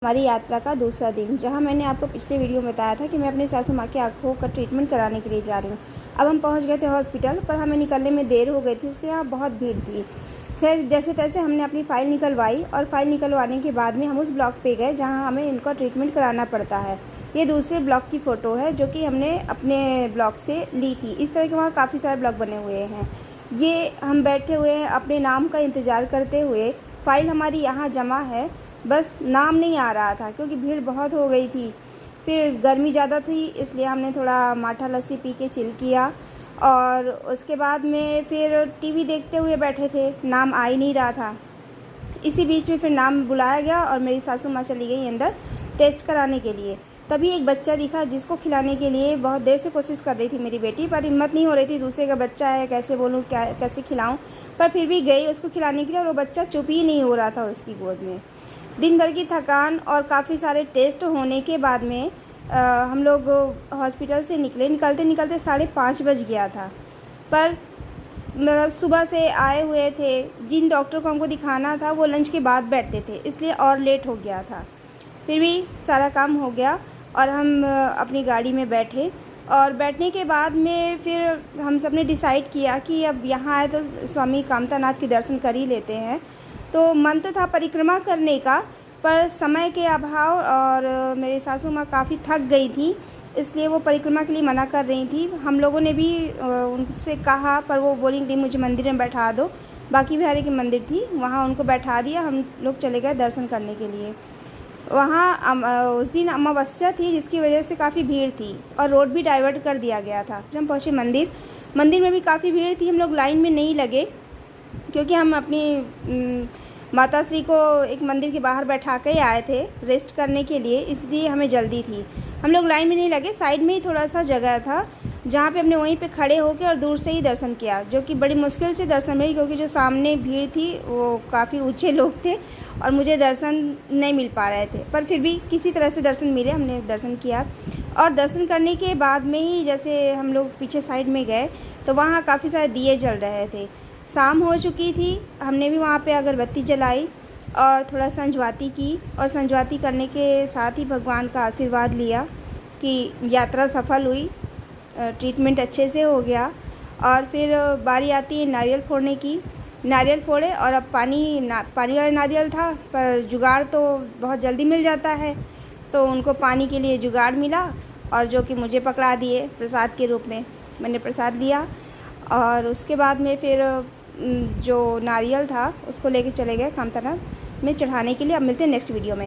हमारी यात्रा का दूसरा दिन, जहां मैंने आपको पिछले वीडियो में बताया था कि मैं अपनी सासू माँ की आँखों का ट्रीटमेंट कराने के लिए जा रही हूँ। अब हम पहुँच गए थे हॉस्पिटल, पर हमें निकलने में देर हो गई थी, इसलिए यहाँ बहुत भीड़ थी। खैर, जैसे तैसे हमने अपनी फ़ाइल निकलवाई और फाइल निकलवाने के बाद में हम उस ब्लॉक पे गए जहाँ हमें इनका ट्रीटमेंट कराना पड़ता है। ये दूसरे ब्लॉक की फ़ोटो है जो कि हमने अपने ब्लॉक से ली थी। इस तरह के वहाँ काफ़ी सारे ब्लॉक बने हुए हैं। ये हम बैठे हुए हैं अपने नाम का इंतज़ार करते हुए। फ़ाइल हमारी यहाँ जमा है, बस नाम नहीं आ रहा था क्योंकि भीड़ बहुत हो गई थी। फिर गर्मी ज़्यादा थी, इसलिए हमने थोड़ा माठा लस्सी पी के चिल किया और उसके बाद में फिर टीवी देखते हुए बैठे थे। नाम आ ही नहीं रहा था। इसी बीच में फिर नाम बुलाया गया और मेरी सासू माँ चली गई अंदर टेस्ट कराने के लिए। तभी एक बच्चा दिखा जिसको खिलाने के लिए बहुत देर से कोशिश कर रही थी मेरी बेटी, पर हिम्मत नहीं हो रही थी। दूसरे का बच्चा है, कैसे बोलूँ, क्या कैसे खिलाऊँ, पर फिर भी गई उसको खिलाने के लिए और वो बच्चा चुप ही नहीं हो रहा था उसकी गोद में। दिन भर की थकान और काफ़ी सारे टेस्ट होने के बाद में हम लोग हॉस्पिटल से निकलते निकलते 5:30 बज गया था। पर मतलब सुबह से आए हुए थे, जिन डॉक्टर को हमको दिखाना था वो लंच के बाद बैठते थे, इसलिए और लेट हो गया था। फिर भी सारा काम हो गया और हम अपनी गाड़ी में बैठे और बैठने के बाद में फिर हम सब ने डिसाइड किया कि अब यहाँ आए तो स्वामी कामतानाथ के दर्शन कर ही लेते हैं। तो मन तो था परिक्रमा करने का, पर समय के अभाव और मेरी सासू माँ काफ़ी थक गई थी, इसलिए वो परिक्रमा के लिए मना कर रही थी। हम लोगों ने भी उनसे कहा, पर वो बोली नहीं, मुझे मंदिर में बैठा दो। बाकी बिहारी की मंदिर थी, वहाँ उनको बैठा दिया। हम लोग चले गए दर्शन करने के लिए। वहाँ उस दिन अमावस्या थी, जिसकी वजह से काफ़ी भीड़ थी और रोड भी डाइवर्ट कर दिया गया था। फिर हम पहुँचे मंदिर में भी काफ़ी भीड़ थी। हम लोग लाइन में नहीं लगे क्योंकि हम अपनी माता श्री को एक मंदिर के बाहर बैठा के आए थे रेस्ट करने के लिए, इसलिए हमें जल्दी थी। हम लोग लाइन में नहीं लगे, साइड में ही थोड़ा सा जगह था जहाँ पे हमने वहीं पे खड़े होकर और दूर से ही दर्शन किया, जो कि बड़ी मुश्किल से दर्शन मिली क्योंकि जो सामने भीड़ थी वो काफ़ी ऊंचे लोग थे और मुझे दर्शन नहीं मिल पा रहे थे, पर फिर भी किसी तरह से दर्शन मिले। हमने दर्शन किया और दर्शन करने के बाद में ही जैसे हम लोग पीछे साइड में गए तो वहाँ काफ़ी सारे दिए जल रहे थे। शाम हो चुकी थी, हमने भी वहाँ पे अगरबत्ती जलाई और थोड़ा संजवाती की और संजवाती करने के साथ ही भगवान का आशीर्वाद लिया कि यात्रा सफल हुई, ट्रीटमेंट अच्छे से हो गया। और फिर बारी आती है नारियल फोड़ने की। नारियल फोड़े और अब पानी वाला नारियल था, पर जुगाड़ तो बहुत जल्दी मिल जाता है, तो उनको पानी के लिए जुगाड़ मिला और जो कि मुझे पकड़ा दिए प्रसाद के रूप में। मैंने प्रसाद लिया और उसके बाद में फिर जो नारियल था उसको लेके चले गए कामतानाथ में चढ़ाने के लिए। अब मिलते हैं नेक्स्ट वीडियो में।